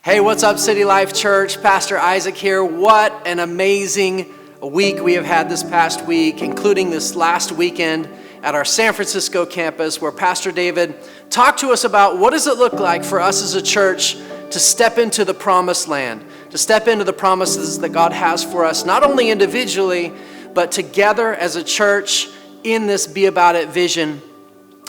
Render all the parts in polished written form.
Hey, what's up, City Life Church? Pastor Isaac here. What an amazing week we have had this past week, including this last weekend at our San Francisco campus, where Pastor David talked to us about what does it look like for us as a church to step into the promised land, to step into the promises that God has for us, not only individually, but together as a church in this Be About It vision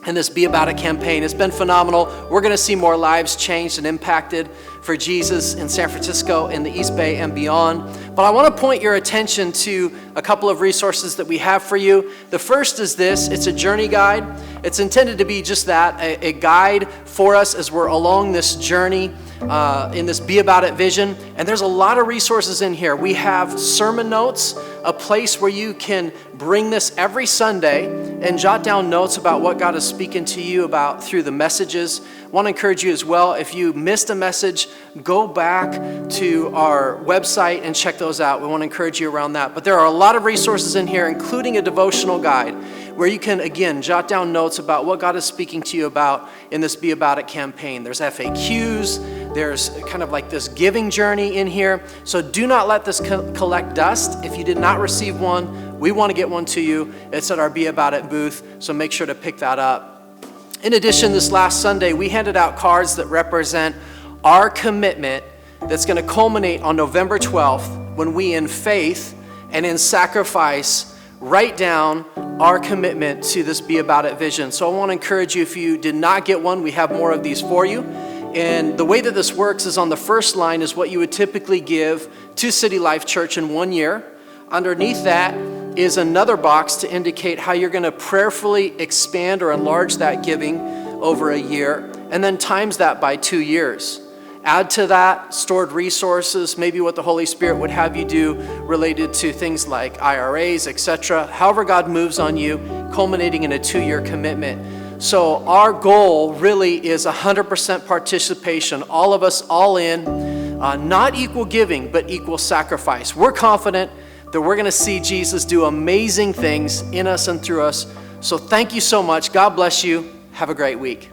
and this Be About It campaign. It's been phenomenal. We're going to see more lives changed and impacted for Jesus in San Francisco, in the East Bay, and beyond. But I want to point your attention to a couple of resources that we have for you. The first is this. It's a journey guide. It's intended to be just that, a guide for us as we're along this journey in this Be About It vision. And there's a lot of resources in here. We have sermon notes, a place where you can bring this every Sunday and jot down notes about what God is speaking to you about through the messages. I want to encourage you as well, if you missed a message, go back to our website and check those out. We want to encourage you around that. But there are a lot of resources in here, including a devotional guide, where you can, again, jot down notes about what God is speaking to you about in this Be About It campaign. There's FAQs, there's kind of like this giving journey in here. So do not let this collect dust. If you did not receive one, we want to get one to you. It's at our Be About It booth, so make sure to pick that up. In addition, this last Sunday, we handed out cards that represent our commitment that's going to culminate on November 12th when we, in faith and in sacrifice, write down our commitment to this Be About It vision. So I want to encourage you, if you did not get one, we have more of these for you. And the way that this works is on the first line is what you would typically give to City Life Church in 1 year. Underneath that is another box to indicate how you're going to prayerfully expand or enlarge that giving over a year, and then times that by 2 years. Add to that stored resources, maybe what the Holy Spirit would have you do related to things like IRAs, etc. However God moves on you, culminating in a 2-year commitment. So our goal really is 100% participation, all of us all in, not equal giving, but equal sacrifice. We're confident that we're going to see Jesus do amazing things in us and through us. So thank you so much. God bless you. Have a great week.